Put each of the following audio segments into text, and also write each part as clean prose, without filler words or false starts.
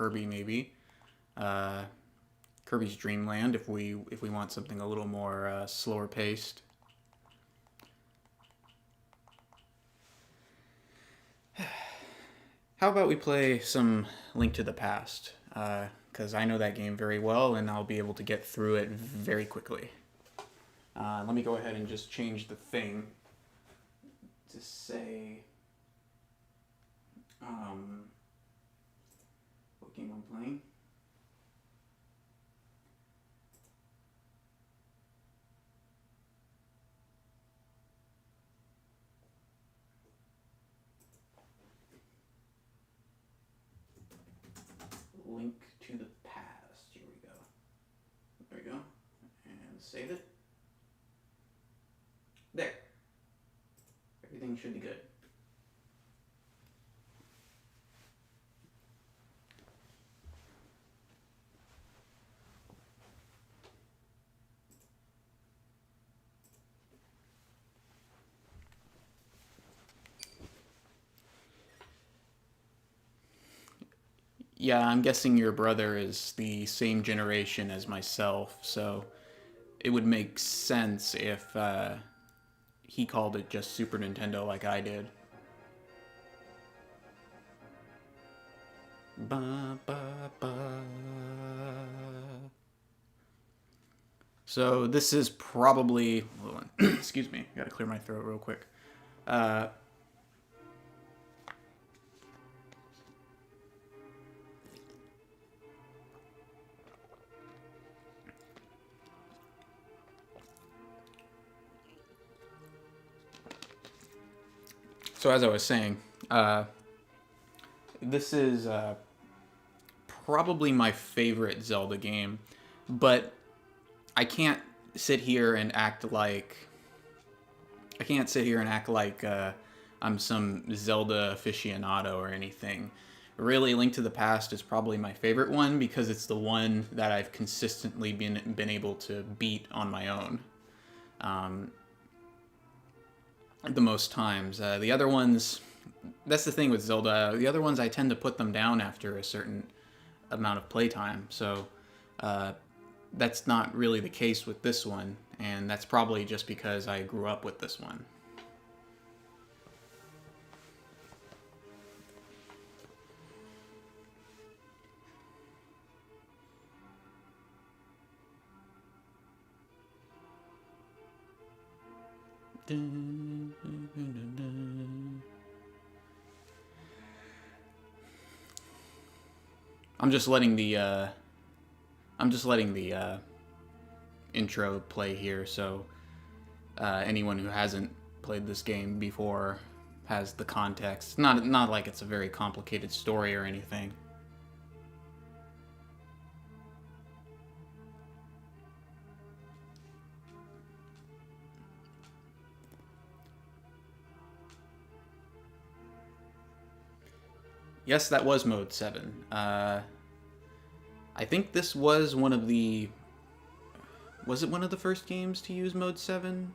Kirby maybe. Kirby's Dream Land if we want something a little more slower paced. How about we play some Link to the Past? Because I know that game very well, and I'll be able to get through it very quickly. Let me go ahead and just change the thing to say what game I'm playing. Link to the Past. Here we go. There we go. And save it. There. Everything should be good. Yeah, I'm guessing your brother is the same generation as myself, so it would make sense if he called it just Super Nintendo like I did. Ba, ba, ba. So this is probably... Hold on. Excuse me, gotta clear my throat real quick. So as I was saying, this is probably my favorite Zelda game, but I can't sit here and act like I'm some Zelda aficionado or anything. Really, Link to the Past is probably my favorite one because it's the one that I've consistently been able to beat on my own. The most times. The other ones, that's the thing with Zelda, the other ones I tend to put them down after a certain amount of playtime, so that's not really the case with this one, and that's probably just because I grew up with this one. I'm just letting the intro play here, so anyone who hasn't played this game before has the context. Not like it's a very complicated story or anything. Yes, that was Mode 7. I think this was one of the... Was it one of the first games to use Mode 7?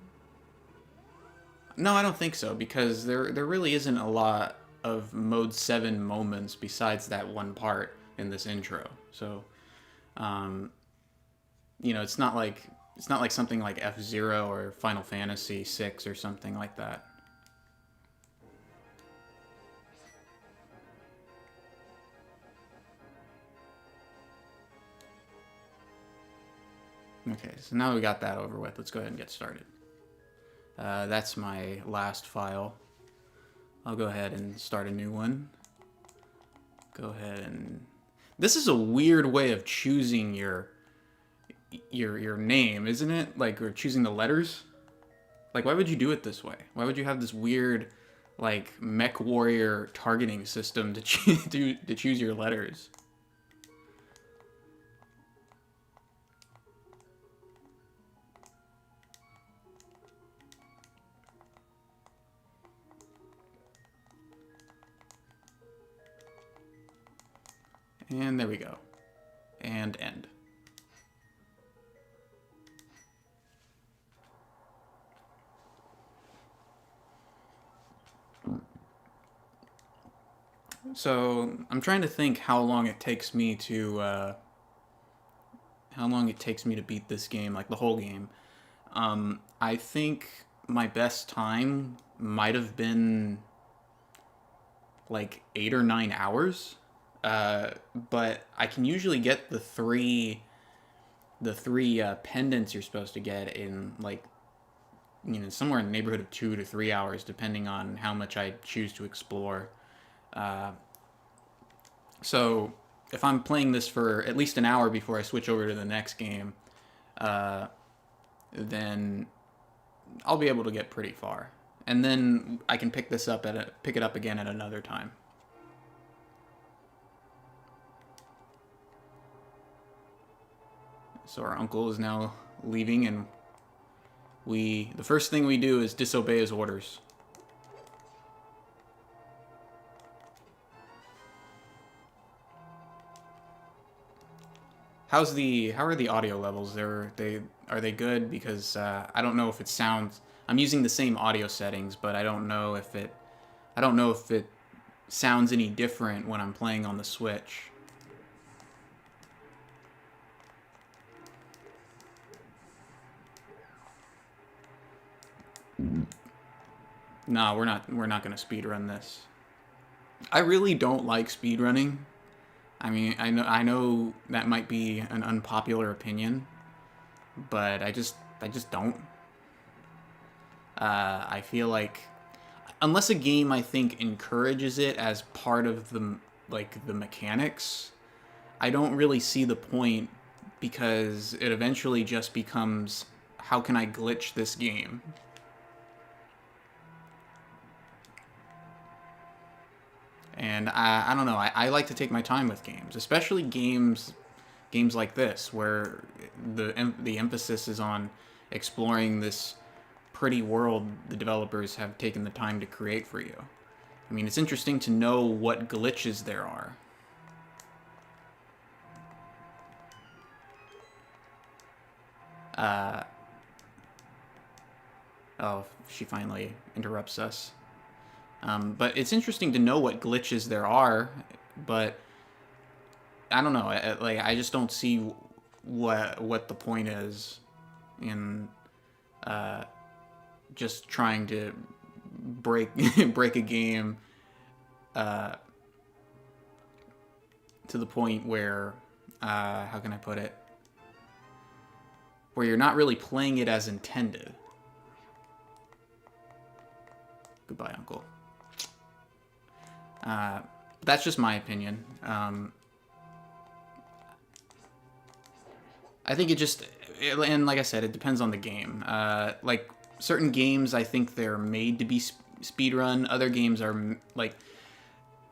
No, I don't think so, because there really isn't a lot of Mode 7 moments besides that one part in this intro. So, you know, it's not like something like F-Zero or Final Fantasy VI or something like that. Okay, so now we got that over with. Let's go ahead and get started. That's my last file. I'll go ahead and start a new one. Go ahead and... This is a weird way of choosing your name, isn't it? Like, or choosing the letters? Like, why would you do it this way? Why would you have this weird, like, mech warrior targeting system to choose your letters? And there we go. And end. So I'm trying to think how long it takes me to beat this game, like the whole game. I think my best time might have been like 8 or 9 hours. But I can usually get the three pendants you're supposed to get in like somewhere in the neighborhood of 2 to 3 hours, depending on how much I choose to explore. Uh, so if I'm playing this for at least an hour before I switch over to the next game, uh, then I'll be able to get pretty far, and then I can pick it up again at another time. So our uncle is now leaving, and the first thing we do is disobey his orders. How are the audio levels? Are they good? Because I don't know if it sounds. I'm using the same audio settings, but I don't know if it sounds any different when I'm playing on the Switch. No, we're not gonna speedrun this. I really don't like speedrunning. I mean, I know that might be an unpopular opinion, but I just don't. I feel like unless a game I think encourages it as part of the mechanics, I don't really see the point, because it eventually just becomes, how can I glitch this game? And I don't know. I like to take my time with games, especially games like this, where the emphasis is on exploring this pretty world the developers have taken the time to create for you. I mean, it's interesting to know what glitches there are. Oh, she finally interrupts us. But it's interesting to know what glitches there are, but I don't know. I just don't see what the point is in just trying to break break a game to the point where how can I put it? Where you're not really playing it as intended. Goodbye, Uncle. That's just my opinion. I think and like I said, it depends on the game. Like certain games, I think they're made to be speedrun. Other games are like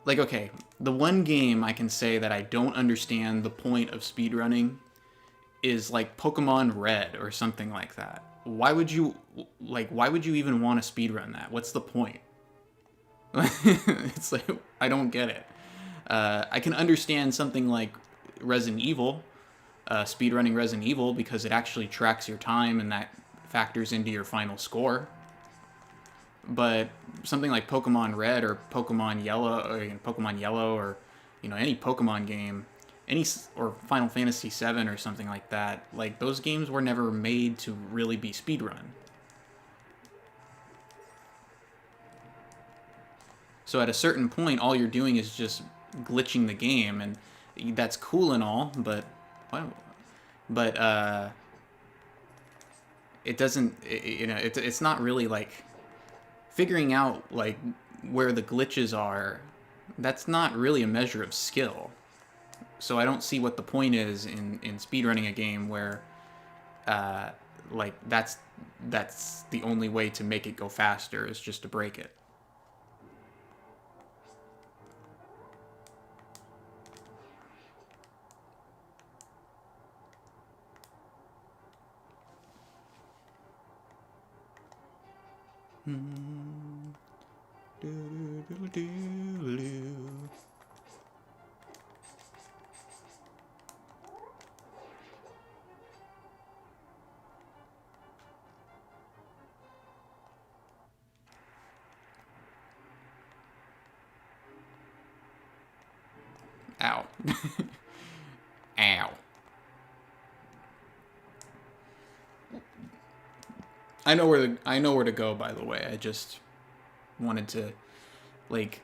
okay, the one game I can say that I don't understand the point of speedrunning is like Pokemon Red or something like that. Why would you even want to speedrun that? What's the point? It's like, I don't get it. I can understand something like Resident Evil, speedrunning Resident Evil, because it actually tracks your time and that factors into your final score. But something like Pokemon Red or Pokemon Yellow, or any Pokemon game, or Final Fantasy VII or something like that, like those games were never made to really be speedrun. So at a certain point, all you're doing is just glitching the game, and that's cool and all, but it doesn't. It's not really like figuring out like where the glitches are. That's not really a measure of skill. So I don't see what the point is in speedrunning a game where like that's the only way to make it go faster, is just to break it. Ow. I know where to go, by the way. I just wanted to, like,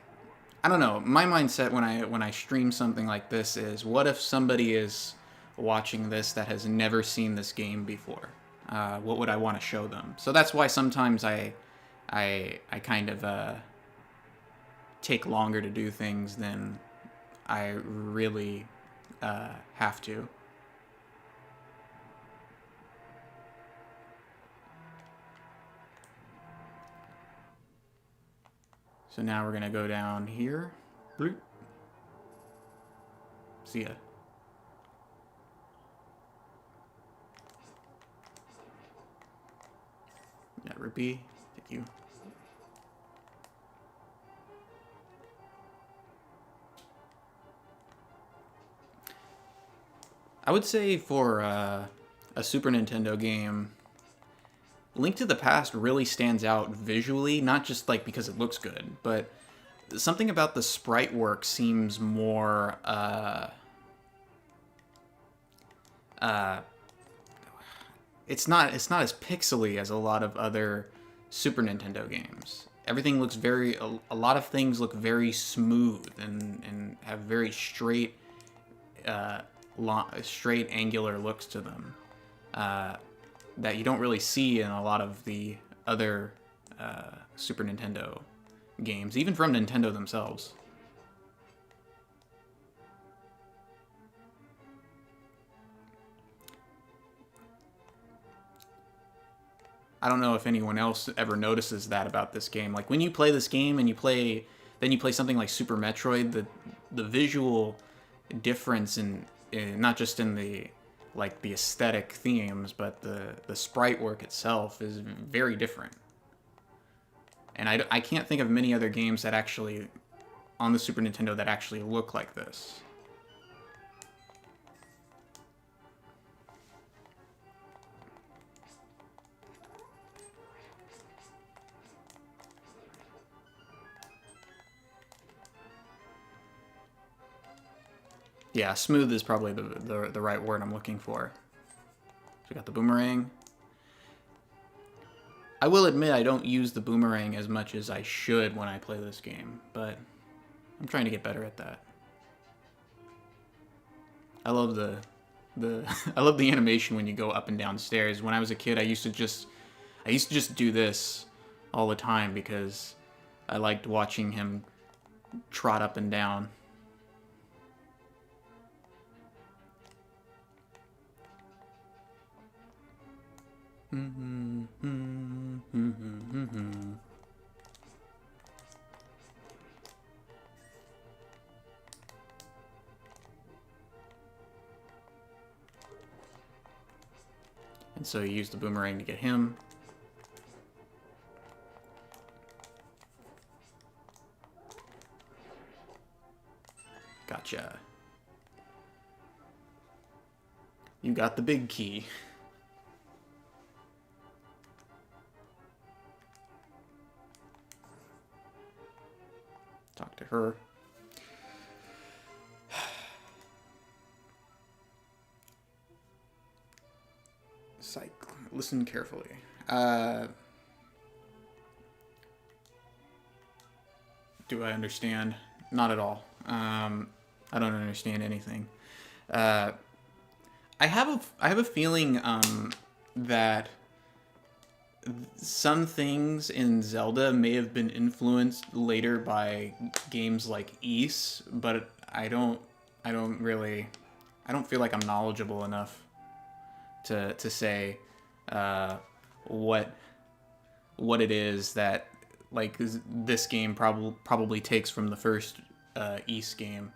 I don't know. My mindset when I stream something like this is, what if somebody is watching this that has never seen this game before? What would I want to show them? So that's why sometimes I kind of take longer to do things than I really have to. So now we're gonna go down here. Bloop. See ya. Yeah, rupee. Thank you. I would say for a Super Nintendo game, Link to the Past really stands out visually, not just like because it looks good, but something about the sprite work seems more it's not as pixely as a lot of other Super Nintendo games. Everything looks a lot of things look very smooth and have very straight straight angular looks to them. That you don't really see in a lot of the other Super Nintendo games, even from Nintendo themselves. I don't know if anyone else ever notices that about this game. Like when you play this game and you play something like Super Metroid, the visual difference in not just in the aesthetic themes, but the sprite work itself is very different. And I can't think of many other games that actually, on the Super Nintendo, that actually look like this. Yeah, smooth is probably the right word I'm looking for. So we got the boomerang. I will admit I don't use the boomerang as much as I should when I play this game, but I'm trying to get better at that. I love I love the animation when you go up and down stairs. When I was a kid, I used to just do this all the time because I liked watching him trot up and down. And so you use the boomerang to get him. Gotcha. You got the big key. Talk to her. Psych. Listen carefully. Do I understand? Not at all. I don't understand anything. I have a feeling that some things in Zelda may have been influenced later by games like Ys, but I don't feel like I'm knowledgeable enough to say what it is that like this game probably takes from the first Ys game.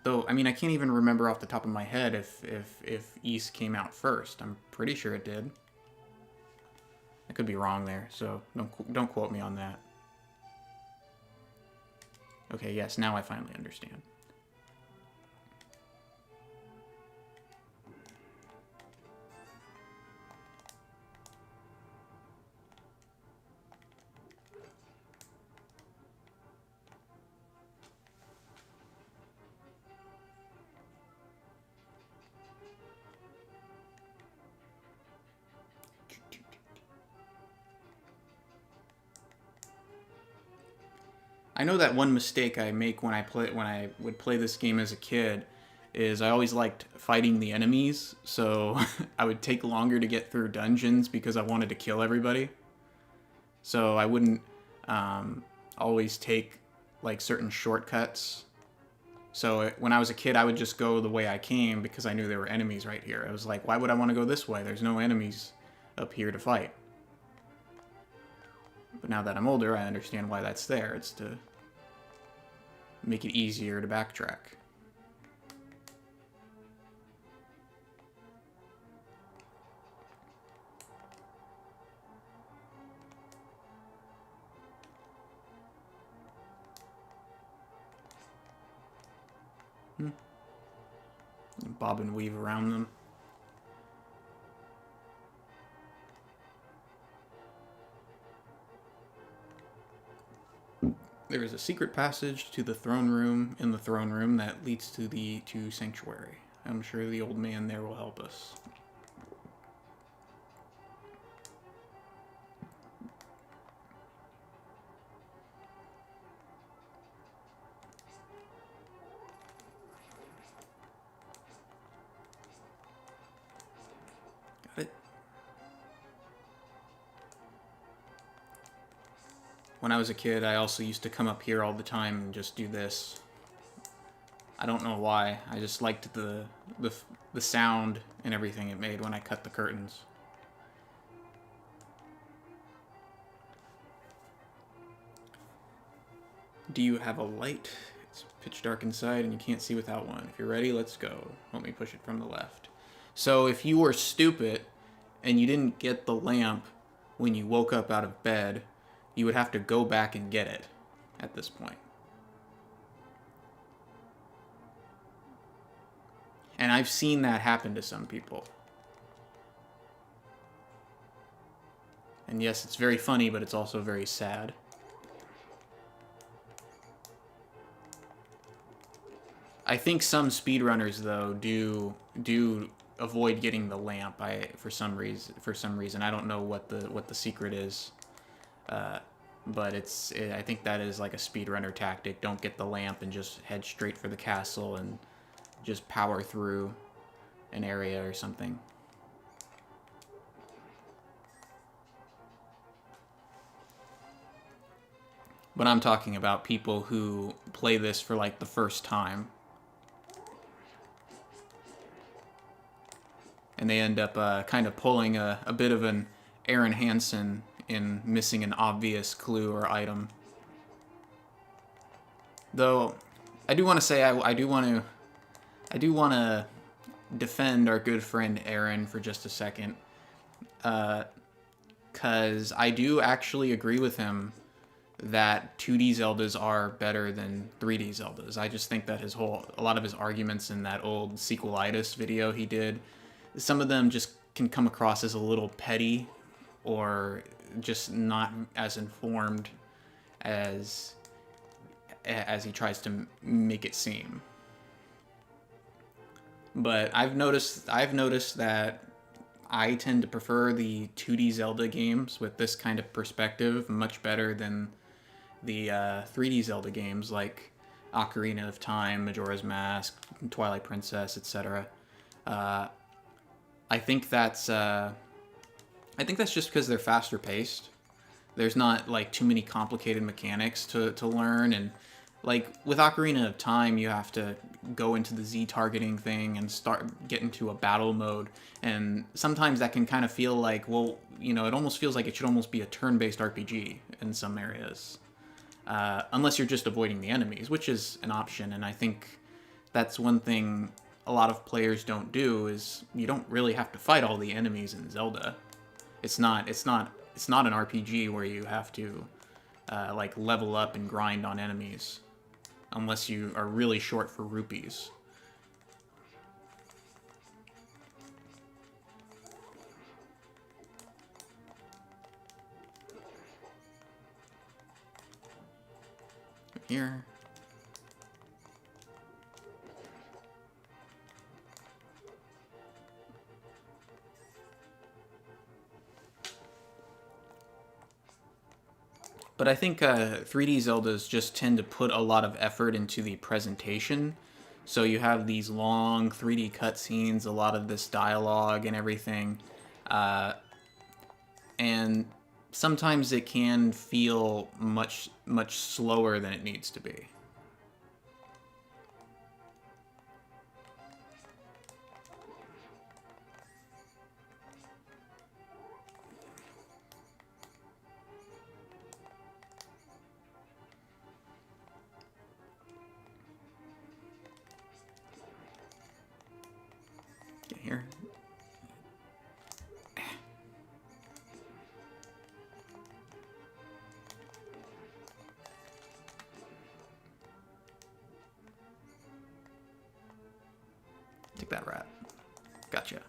Though I mean I can't even remember off the top of my head if Ys came out first. I'm pretty sure it did. I could be wrong there, so don't quote me on that. Okay, yes, now I finally understand. I know that one mistake I make when I would play this game as a kid is I always liked fighting the enemies, so I would take longer to get through dungeons because I wanted to kill everybody. So I wouldn't always take like certain shortcuts. So when I was a kid, I would just go the way I came because I knew there were enemies right here. I was like, why would I want to go this way? There's no enemies up here to fight. But now that I'm older, I understand why that's there. It's to make it easier to backtrack. Bob and weave around them. There is a secret passage to the throne room in the throne room that leads to Sanctuary. I'm sure the old man there will help us. Got it. When I was a kid, I also used to come up here all the time and just do this. I don't know why. I just liked the sound and everything it made when I cut the curtains. Do you have a light? It's pitch dark inside and you can't see without one. If you're ready, let's go. Let me push it from the left. So if you were stupid and you didn't get the lamp when you woke up out of bed, you would have to go back and get it at this point. And I've seen that happen to some people. And yes, it's very funny, but it's also very sad. I think some speedrunners though do avoid getting the lamp. For some reason I don't know what the secret is. But I think that is like a speedrunner tactic. Don't get the lamp and just head straight for the castle and just power through an area or something. But I'm talking about people who play this for like the first time. And they end up kind of pulling a bit of an Aaron Hansen in missing an obvious clue or item. Though, I do want to say I do want to defend our good friend Aaron for just a second, because I do actually agree with him that 2D Zeldas are better than 3D Zeldas. I just think that a lot of his arguments in that old sequelitis video he did, some of them just can come across as a little petty or just not as informed as he tries to make it seem. But I've noticed that I tend to prefer the 2D Zelda games with this kind of perspective much better than the 3D Zelda games like Ocarina of Time, Majora's Mask, Twilight Princess, etc. I think that's just because they're faster paced. There's not like too many complicated mechanics to learn, and like with Ocarina of Time, you have to go into the Z targeting thing and get into a battle mode, and sometimes that can kind of feel like, well, you know, it almost feels like it should almost be a turn-based RPG in some areas, unless you're just avoiding the enemies, which is an option. And I think that's one thing a lot of players don't do, is you don't really have to fight all the enemies in Zelda. It's not an RPG where you have to like level up and grind on enemies, unless you are really short for rupees. Here. But I think 3D Zeldas just tend to put a lot of effort into the presentation. So you have these long 3D cutscenes, a lot of this dialogue and everything. And sometimes it can feel much slower than it needs to be. Get here. Take that rat. Gotcha.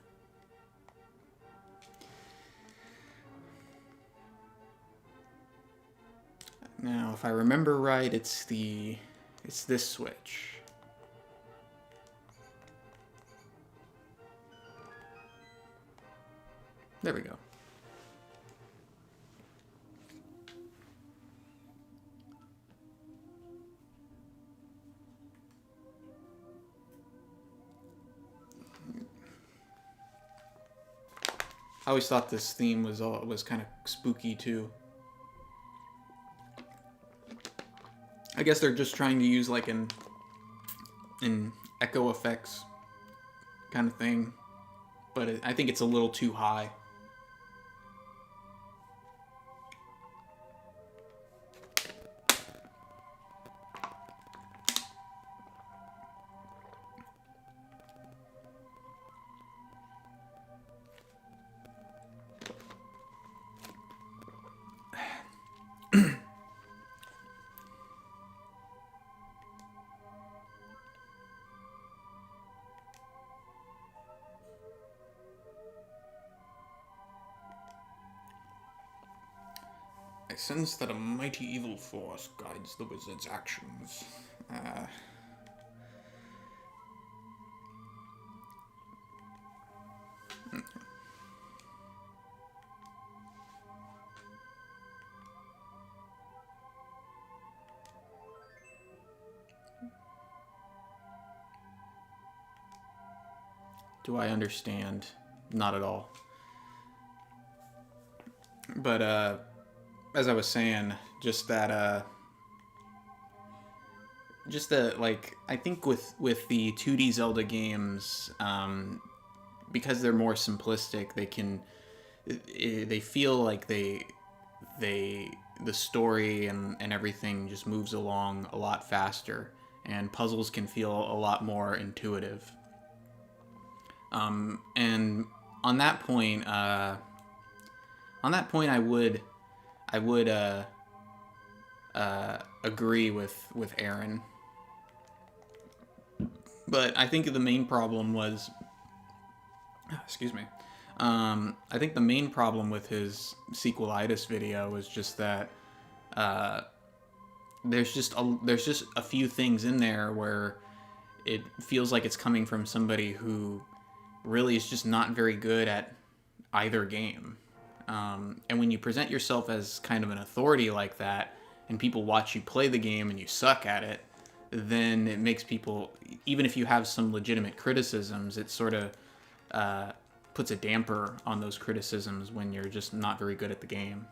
Now, if I remember right, it's this switch. There we go. I always thought this theme was kind of spooky too. I guess they're just trying to use like an echo effects kind of thing, but I think it's a little too high. I sense that a mighty evil force guides the wizard's actions. Do I understand? Not at all. But, as I was saying, just that, like, I think with the 2D Zelda games, because they're more simplistic, they feel like the story and everything just moves along a lot faster, and puzzles can feel a lot more intuitive. And on that point, I would agree with Aaron. But I think the main problem was, excuse me, I think the main problem with his sequelitis video was just that there's just a few things in there where it feels like it's coming from somebody who really is just not very good at either game. And when you present yourself as kind of an authority like that, and people watch you play the game and you suck at it, then it makes people, even if you have some legitimate criticisms, it sort of puts a damper on those criticisms when you're just not very good at the game.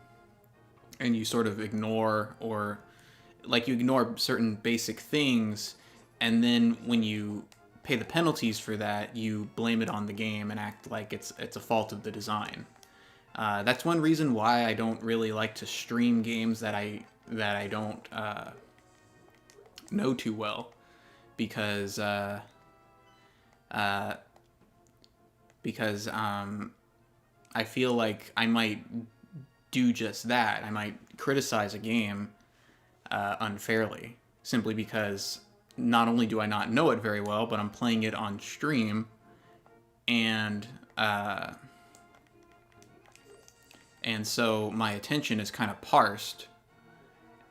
And you sort of ignore, or like you ignore certain basic things, and then when you pay the penalties for that, you blame it on the game and act like it's a fault of the design. That's one reason why I don't really like to stream games that I don't know too well, because I feel like I might do just that. I might criticize a game unfairly, simply because not only do I not know it very well, but I'm playing it on stream, and so my attention is kind of parsed,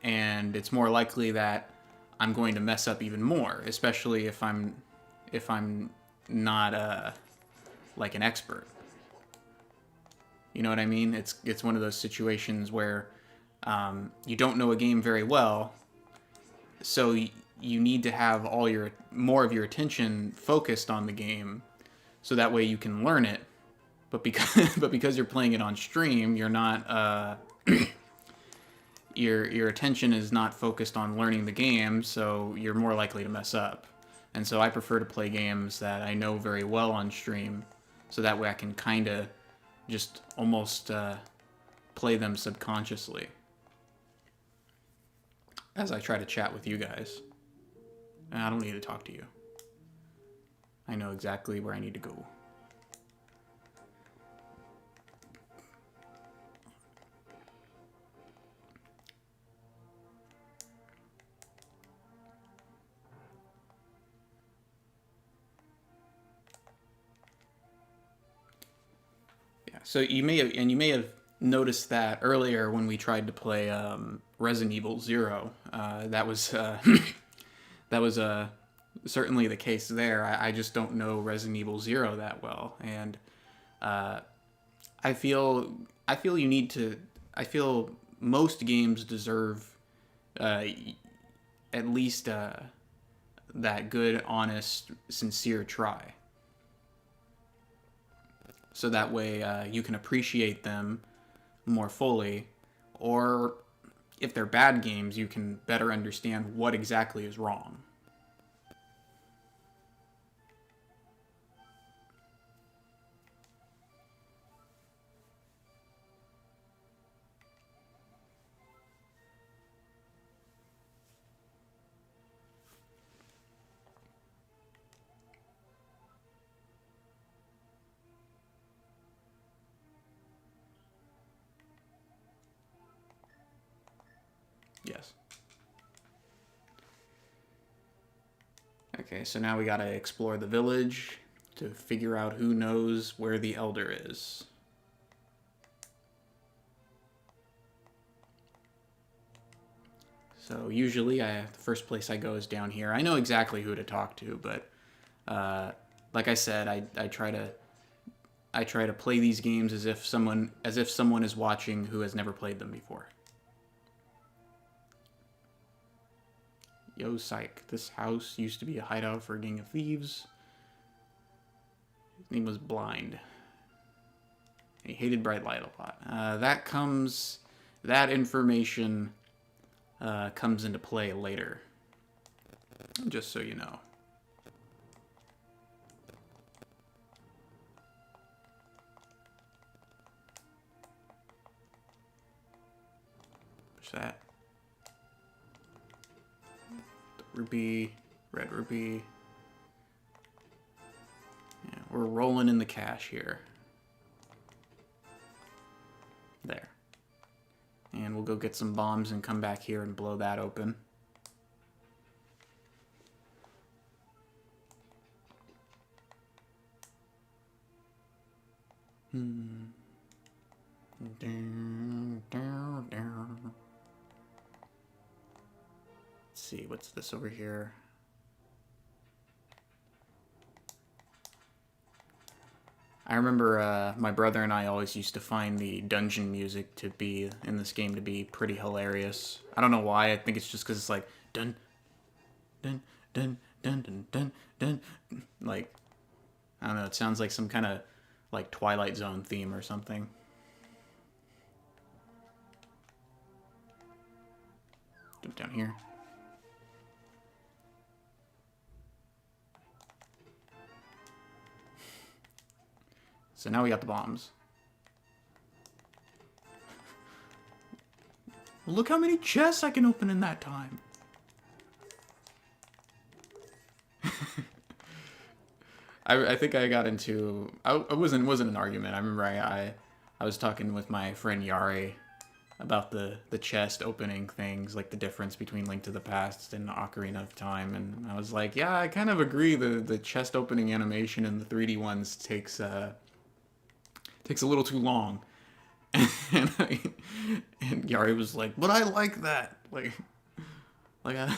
and it's more likely that I'm going to mess up even more, especially if I'm not like an expert. You know what I mean? It's one of those situations where you don't know a game very well, so you need to have more of your attention focused on the game, so that way you can learn it. But because you're playing it on stream, you're not your attention is not focused on learning the game, so you're more likely to mess up. And so I prefer to play games that I know very well on stream, so that way I can kind of just almost play them subconsciously as I try to chat with you guys. And I don't need to talk to you. I know exactly where I need to go. So you may have noticed that earlier when we tried to play Resident Evil 0. That was that was certainly the case there. I just don't know Resident Evil 0 that well, and I feel you need to. I feel most games deserve at least that good, honest, sincere try. So that way you can appreciate them more fully, or if they're bad games, you can better understand what exactly is wrong. Yes. Okay, so now we gotta explore the village to figure out who knows where the elder is. So usually the first place I go is down here. I know exactly who to talk to, but like I said, I try to play these games as if someone is watching who has never played them before. Yo, psych. This house used to be a hideout for a gang of thieves. His name was Blind. He hated bright light a lot. That information comes into play later. Just so you know. Push that. Ruby, red ruby. Yeah, we're rolling in the cash here. There. And we'll go get some bombs and come back here and blow that open. See, what's this over here? I remember my brother and I always used to find the dungeon music to be in this game to be pretty hilarious. I don't know why. I think it's just because it's like dun dun dun dun dun dun dun. Like, I don't know. It sounds like some kind of like Twilight Zone theme or something. Jump down here. So now we got the bombs. Look how many chests I can open in that time. I think I got into... It wasn't an argument. I remember I was talking with my friend Yari about the chest opening things, like the difference between Link to the Past and Ocarina of Time, and I was like, yeah, I kind of agree. The chest opening animation in the 3D ones takes a little too long. And Yari was like, but I like that. Like I...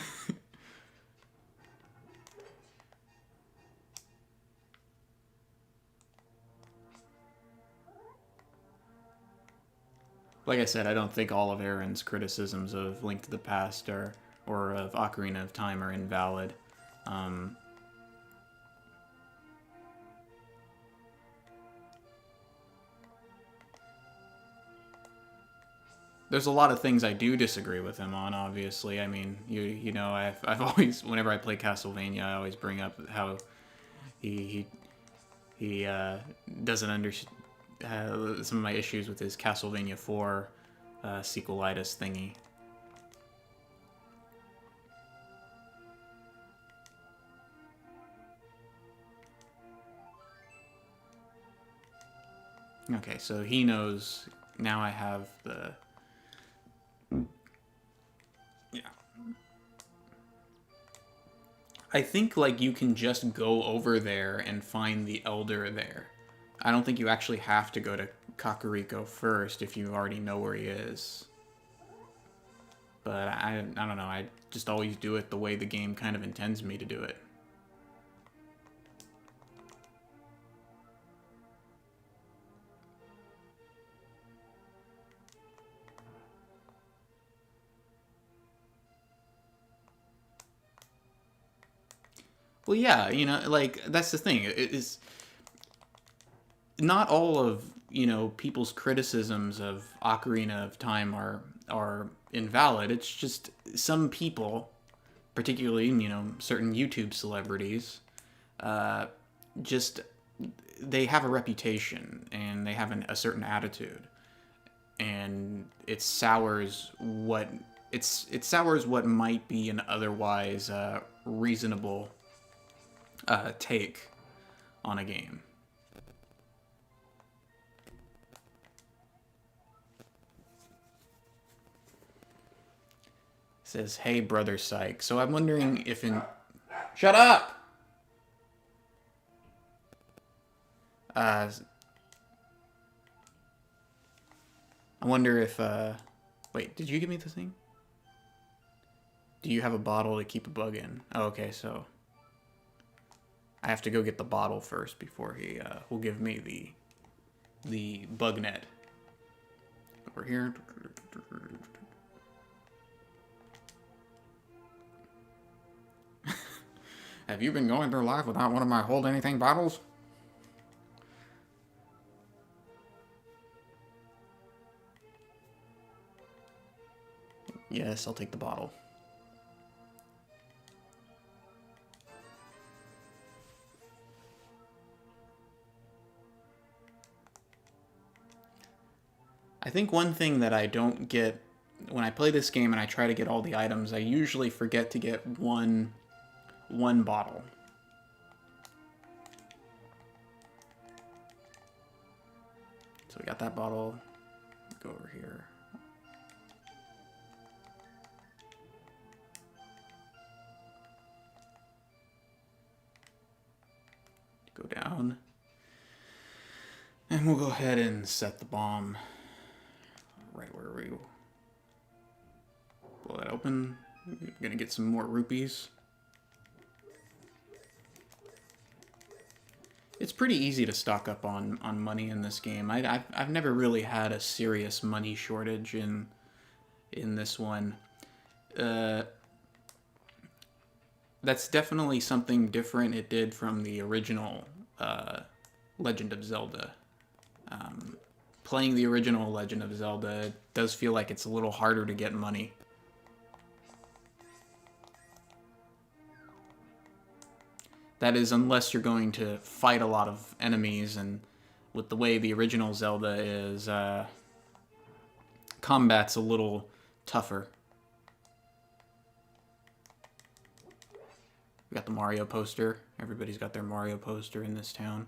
Like I said, I don't think all of Aaron's criticisms of Link to the Past or of Ocarina of Time are invalid. There's a lot of things I do disagree with him on, obviously. I mean, you know, I've always, whenever I play Castlevania, I always bring up how he doesn't understand some of my issues with his Castlevania 4 sequelitis thingy. Okay, so he knows. Now I have the... Yeah. I think, like, you can just go over there and find the Elder there. I don't think you actually have to go to Kakariko first if you already know where he is. But I don't know, I just always do it the way the game kind of intends me to do it. Well, yeah, you know, like, that's the thing. It is not all of, you know, people's criticisms of Ocarina of Time are invalid. It's just some people, particularly, you know, certain YouTube celebrities, just they have a reputation and they have a certain attitude, and it sours what it sours what might be an otherwise reasonable take on a game. It says, "Hey, brother Psych." So I'm wondering if in... Shut up! I wonder if... Wait, did you give me the thing? Do you have a bottle to keep a bug in? Oh, okay, so... I have to go get the bottle first before he will give me the bug net. Over here. Have you been going through life without one of my hold anything bottles? Yes, I'll take the bottle. I think one thing that I don't get when I play this game and I try to get all the items, I usually forget to get one bottle. So we got that bottle. Go over here. Go down. And we'll go ahead and set the bomb right where we blow that open. I'm gonna get some more rupees. It's pretty easy to stock up on money in this game. I've never really had a serious money shortage in this one. That's definitely something different it did from the original Legend of Zelda. Playing the original Legend of Zelda, it does feel like it's a little harder to get money. That is, unless you're going to fight a lot of enemies, and with the way the original Zelda is, combat's a little tougher. We got the Mario poster. Everybody's got their Mario poster in this town.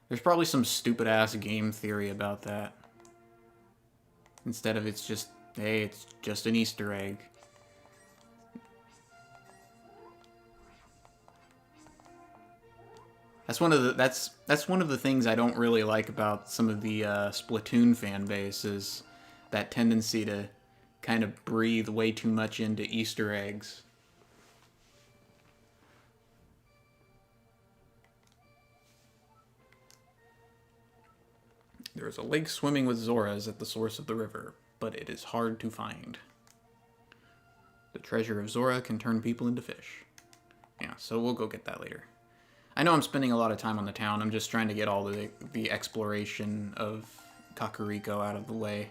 There's probably some stupid-ass game theory about that. Instead of it's just, hey, it's just an Easter egg. That's one of the things I don't really like about some of the Splatoon fan base, is that tendency to kind of breathe way too much into Easter eggs. There is a lake swimming with Zoras at the source of the river, but it is hard to find. The treasure of Zora can turn people into fish. Yeah, so we'll go get that later. I know I'm spending a lot of time on the town. I'm just trying to get all the exploration of Kakariko out of the way.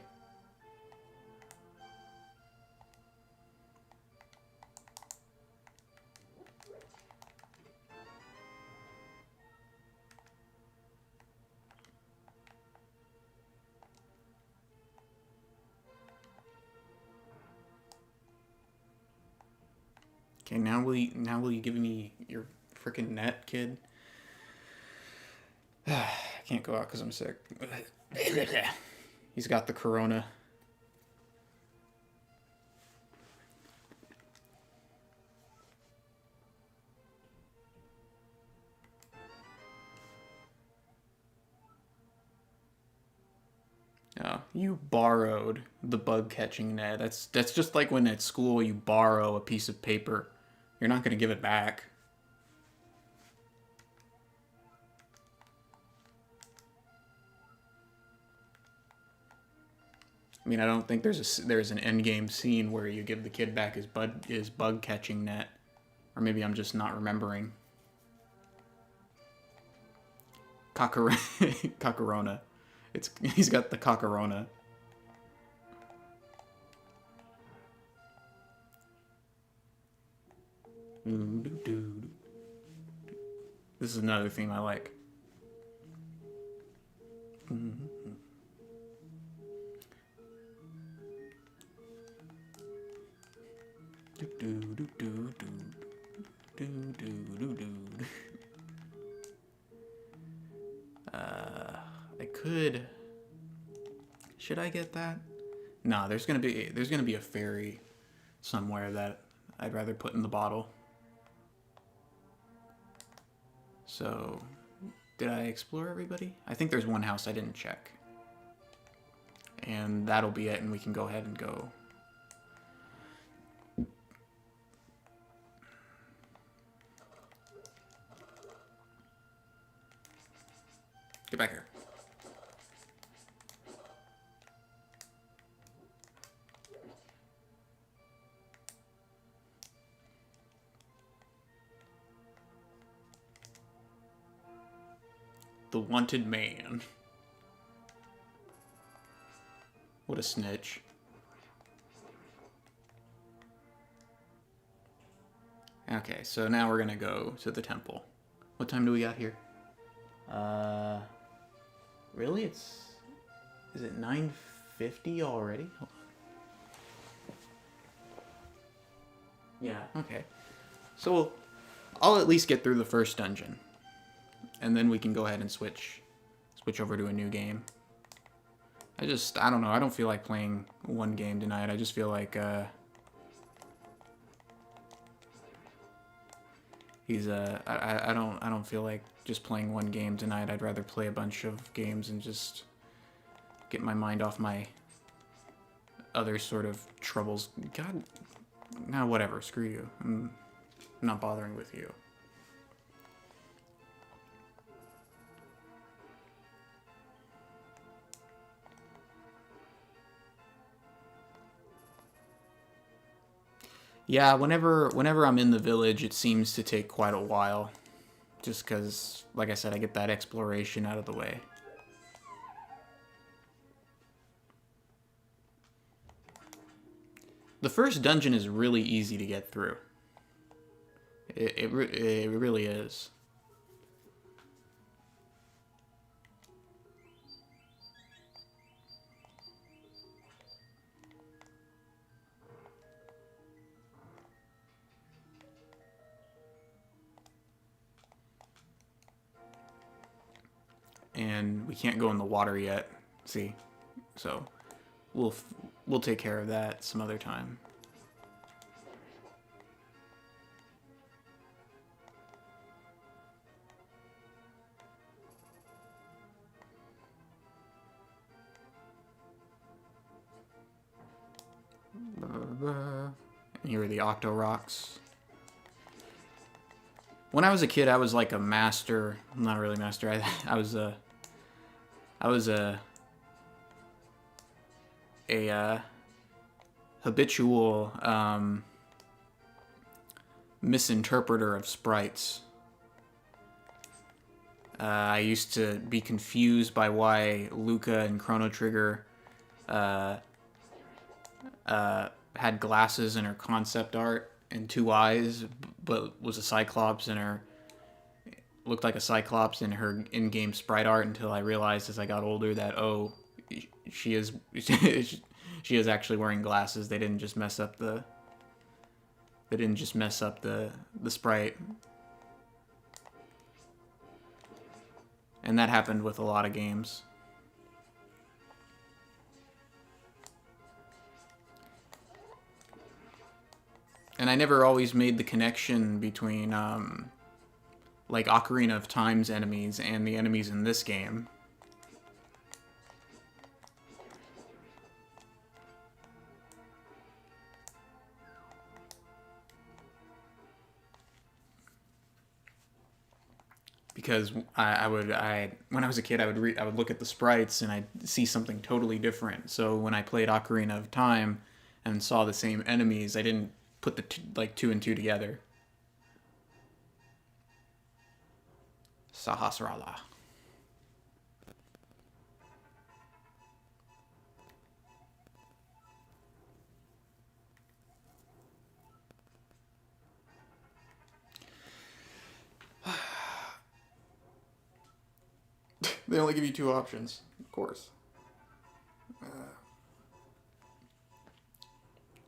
Okay, now will you give me your freaking net, kid? I can't go out because I'm sick. He's got the corona. Oh, you borrowed the bug catching net. That's just like when at school you borrow a piece of paper. You're not going to give it back. I mean, I don't think there's an end game scene where you give the kid back his bug catching net, or maybe I'm just not remembering. Kakarona. He's got the Kakarona. This is another theme I like. I could. Should I get that? Nah, there's gonna be a fairy somewhere that I'd rather put in the bottle. So, did I explore everybody? I think there's one house I didn't check. And that'll be it, and we can go ahead and go. Get back here. The wanted man. What a snitch. Okay, so now we're gonna go to the temple. What time do we got here? Really? Is it 9:50 already? Hold on. Yeah, okay. So I'll at least get through the first dungeon. And then we can go ahead and switch over to a new game. I don't know, I don't feel like playing one game tonight. I just feel like, I don't feel like just playing one game tonight. I'd rather play a bunch of games and just get my mind off my other sort of troubles. God, nah, whatever, screw you. I'm not bothering with you. Yeah, whenever I'm in the village, it seems to take quite a while. Just because, like I said, I get that exploration out of the way. The first dungeon is really easy to get through. It really is. And we can't go in the water yet. See, so we'll take care of that some other time. And here are the Octo Rocks. When I was a kid, I was like a master. Not really master. I was a a habitual misinterpreter of sprites. I used to be confused by why Luca and Chrono Trigger had glasses in her concept art and 2 eyes, but was a Cyclops in her... looked like a Cyclops in her in-game sprite art, until I realized as I got older that, oh, she is she is actually wearing glasses. They didn't just mess up the sprite. And that happened with a lot of games. And I never always made the connection between like Ocarina of Time's enemies and the enemies in this game. Because when I was a kid, I would look at the sprites and I'd see something totally different. So when I played Ocarina of Time and saw the same enemies, I didn't put the 2 and 2 together. Sahasrahla. They only give you 2 options, of course.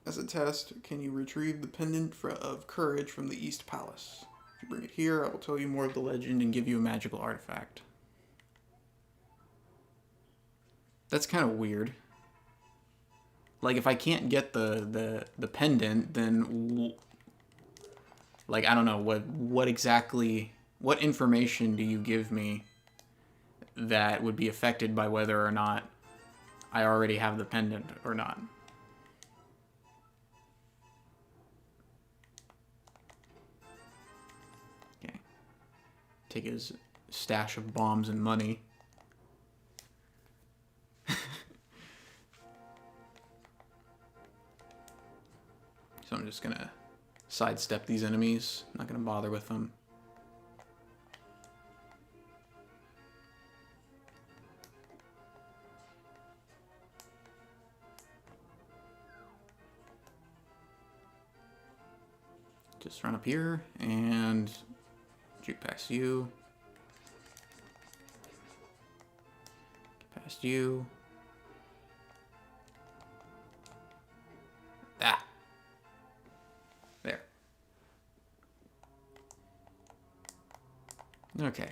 As a test, can you retrieve the pendant of courage from the East Palace? If you bring it here, I will tell you more of the legend and give you a magical artifact. That's kind of weird. Like, if I can't get the pendant, then like, I don't know, what information do you give me that would be affected by whether or not I already have the pendant or not? Okay. Take his stash of bombs and money. So I'm just gonna sidestep these enemies. I'm not gonna bother with them. Just run up here and juke past you. Get past you. Ah. There. Okay.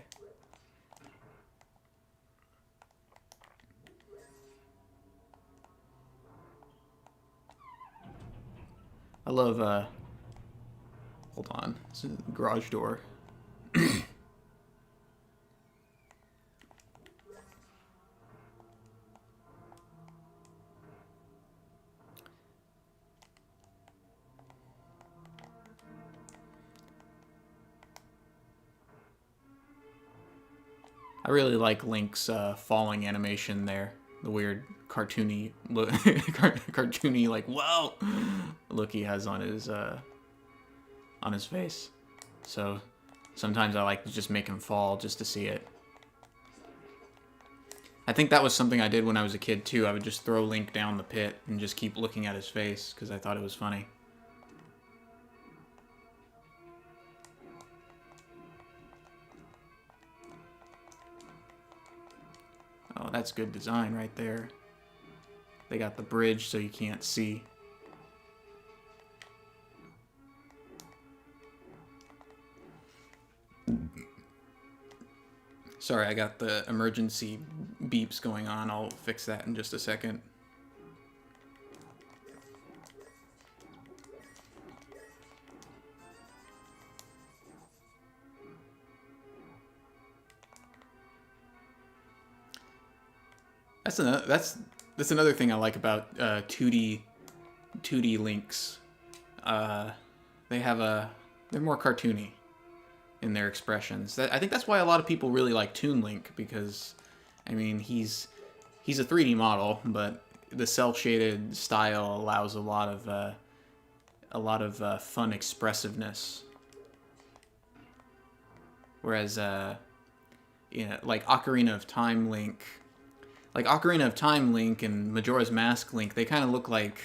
I love, hold on. It's a garage door. I really like Link's falling animation there. The weird cartoony look, cartoony like whoa look he has on his face. So sometimes I like to just make him fall just to see it. I think that was something I did when I was a kid too. I would just throw Link down the pit and just keep looking at his face because I thought it was funny. Oh, that's good design right there. They got the bridge so you can't see. Sorry, I got the emergency beeps going on. I'll fix that in just a second. That's another thing I like about 2D links. They're more cartoony in their expressions. I think that's why a lot of people really like Toon Link, because I mean he's a 3D model, but the cel-shaded style allows a lot of fun expressiveness. Whereas, like Ocarina of Time Link, and Majora's Mask Link, they kind of look like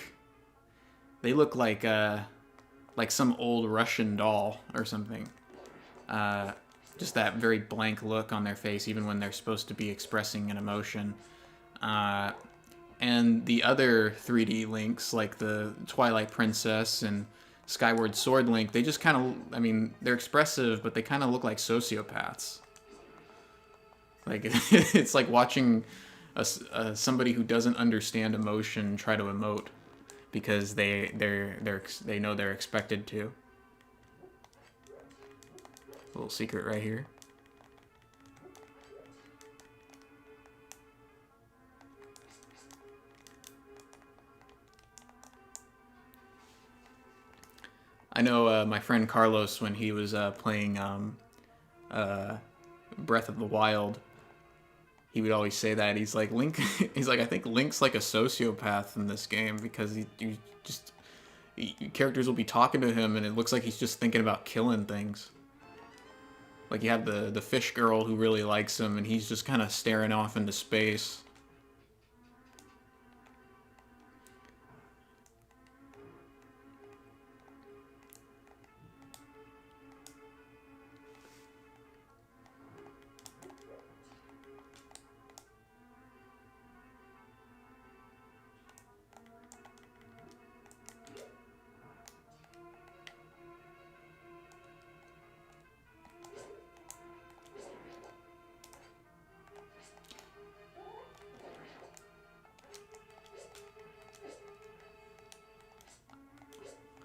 some old Russian doll or something. Just that very blank look on their face, even when they're supposed to be expressing an emotion. And the other 3D links, like the Twilight Princess and Skyward Sword Link, they just kind of, I mean, they're expressive, but they kind of look like sociopaths. Like, it's like watching somebody who doesn't understand emotion try to emote because they know they're expected to. A little secret right here. I know my friend Carlos, when he was playing Breath of the Wild, he would always say that. He's like, Link, he's like, I think Link's like a sociopath in this game because characters will be talking to him and it looks like he's just thinking about killing things. Like you have the fish girl who really likes him and he's just kind of staring off into space.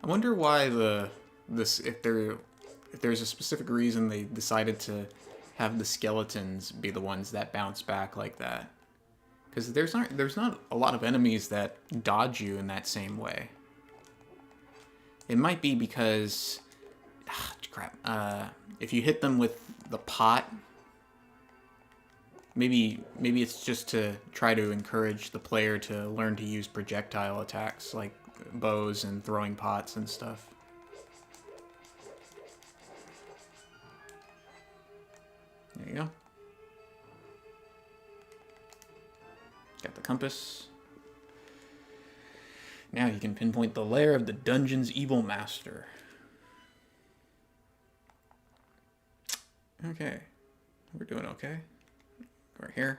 I wonder why if there's a specific reason they decided to have the skeletons be the ones that bounce back like that. Because there's not a lot of enemies that dodge you in that same way. It might be because if you hit them with the pot, maybe it's just to try to encourage the player to learn to use projectile attacks like bows and throwing pots and stuff. There you go. Got the compass. Now you can pinpoint the lair of the dungeon's evil master. Okay. We're doing okay. Right here.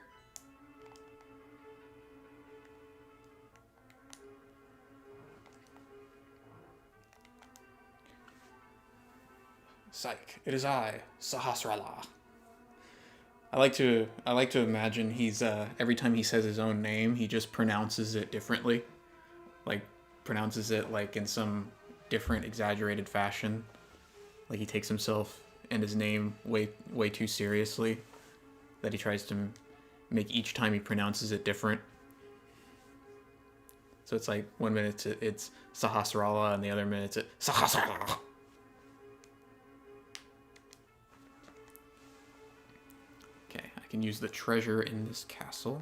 Psych. It is I, Sahasrahla. I like to imagine he's every time he says his own name, he just pronounces it differently. Like pronounces it like in some different exaggerated fashion. Like he takes himself and his name way too seriously. That he tries to make each time he pronounces it different. So it's like 1 minute it's Sahasrahla and the other minute it's Sahasrahla. Okay, I can use the treasure in this castle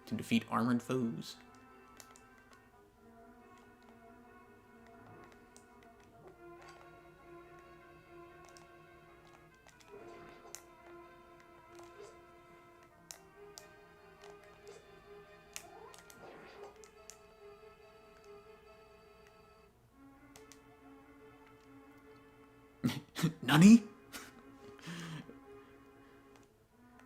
to defeat armored foes. Nani?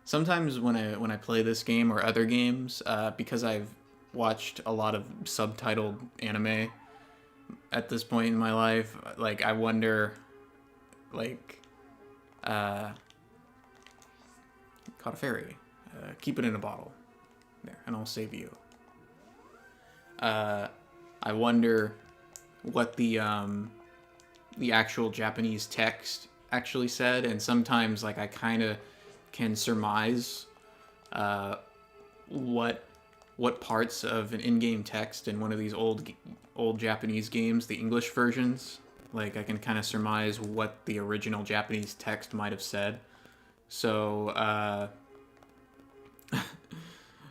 Sometimes when I play this game or other games, because I've watched a lot of subtitled anime at this point in my life, like I wonder, like, caught a fairy, keep it in a bottle, there, and I'll save you. I wonder what the actual Japanese text actually said, and sometimes like I kind of can surmise what parts of an in-game text in one of these old Japanese games, the English versions, like I can kind of surmise what the original Japanese text might have said. So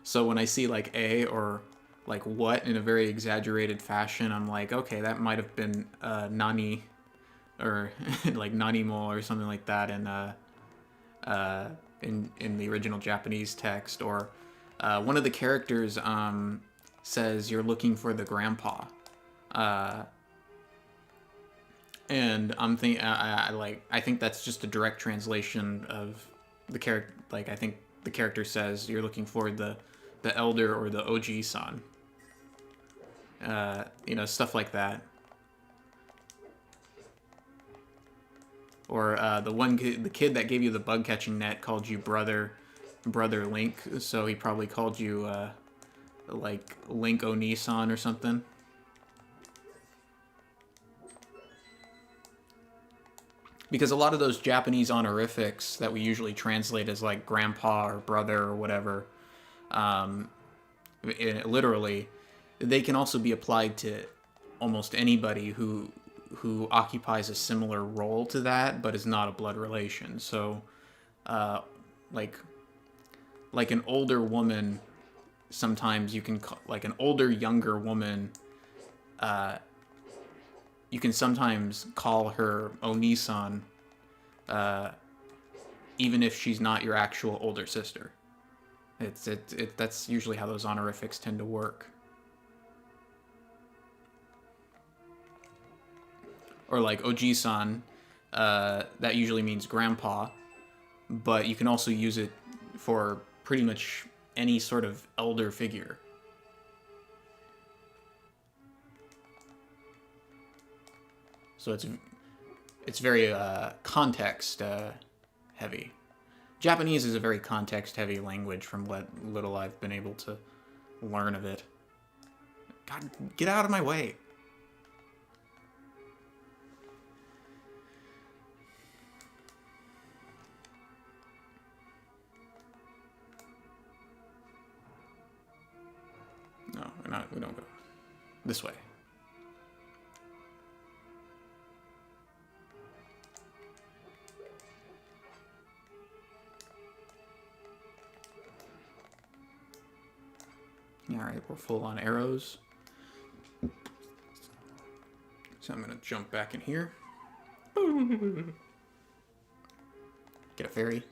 So when I see like A or like what in a very exaggerated fashion, I'm like, okay, that might have been Nani or like Nanimo or something like that in the original Japanese text. Or one of the characters says you're looking for the grandpa. And I'm thinking, I think that's just a direct translation of the character. Like, I think the character says you're looking for the elder or the OG-san. You know, stuff like that. Or the kid that gave you the bug catching net called you brother Link, so he probably called you like Link Onisan or something. Because a lot of those Japanese honorifics that we usually translate as like grandpa or brother or whatever, literally, they can also be applied to almost anybody who occupies a similar role to that, but is not a blood relation. So, like an older woman, sometimes you can call, like an older, younger woman, you can sometimes call her Onisan, even if she's not your actual older sister. That's usually how those honorifics tend to work. Or like Oji-san, that usually means grandpa, but you can also use it for pretty much any sort of elder figure. So it's very context heavy. Japanese is a very context heavy language from what little I've been able to learn of it. God, get out of my way. No, we don't go this way. Alright, we're full on arrows. So I'm gonna jump back in here. Get a fairy.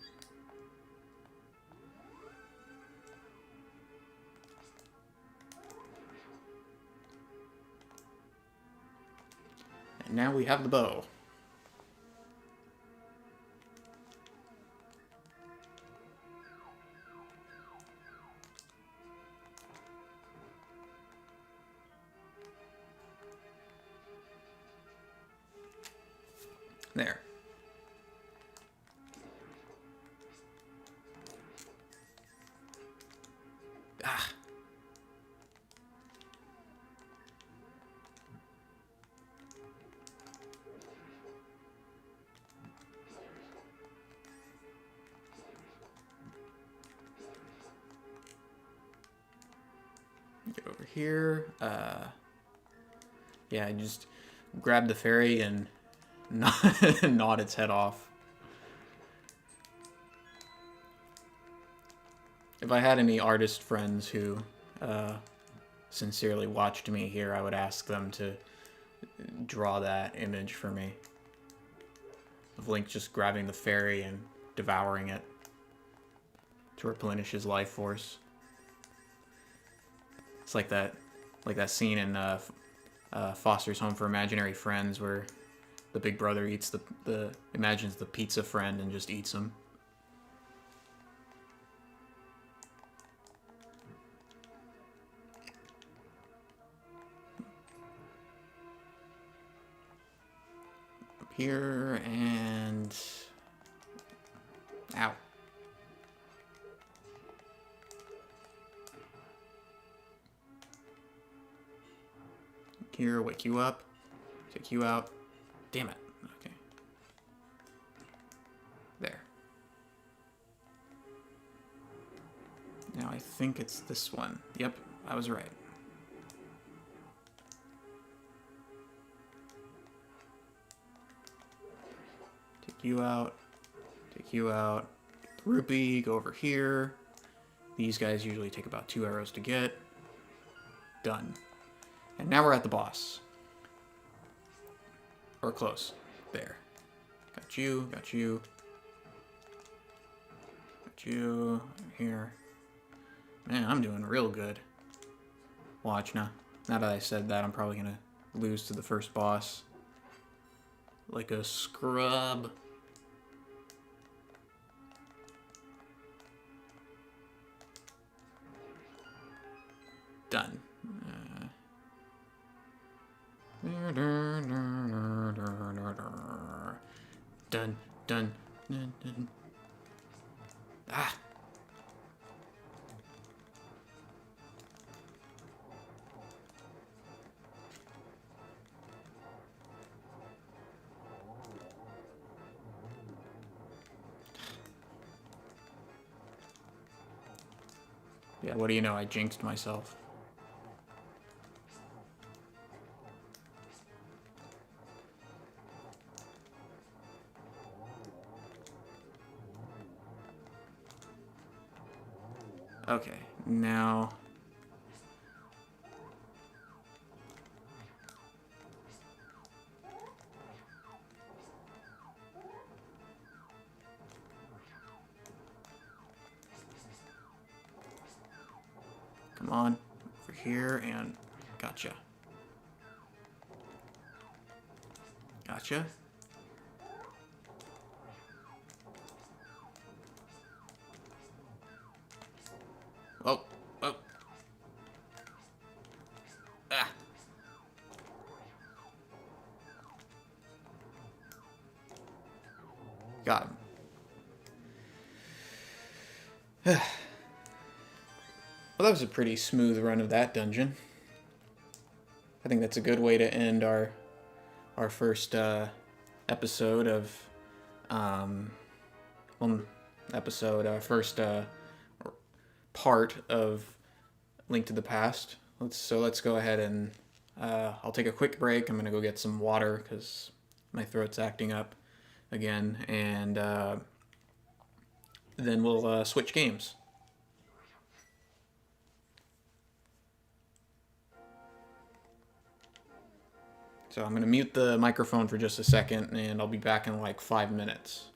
And now we have the bow. There. Ah. Get over here. Yeah, I just grab the fairy and nod its head off. If I had any artist friends who sincerely watched me here, I would ask them to draw that image for me. Of Link just grabbing the fairy and devouring it to replenish his life force. It's like that scene in Foster's Home for Imaginary Friends where the big brother eats imagines the pizza friend and just eats him. Up here and... Ow. Here, wake you up. Take you out. Damn it. Okay. There. Now I think it's this one. Yep, I was right. Take you out. Take you out. Rupee, go over here. These guys usually take about 2 arrows to get. Done. And now we're at the boss. Or close. There. Got you, got you. Got you. Here. Man, I'm doing real good. Watch now. Now that I said that, I'm probably gonna lose to the first boss. Like a scrub. Done. Done, done, done, done. Ah! Yeah, what do you know? I jinxed myself. Okay, now... Come on, over here, and gotcha. Gotcha. Oh, oh. Ah. Got him. Well, that was a pretty smooth run of that dungeon. I think that's a good way to end our first episode of first part of Link to the Past. Let's go ahead and I'll take a quick break. I'm gonna go get some water because my throat's acting up again, and then we'll switch games. So I'm going to mute the microphone for just a second, and I'll be back in like 5 minutes.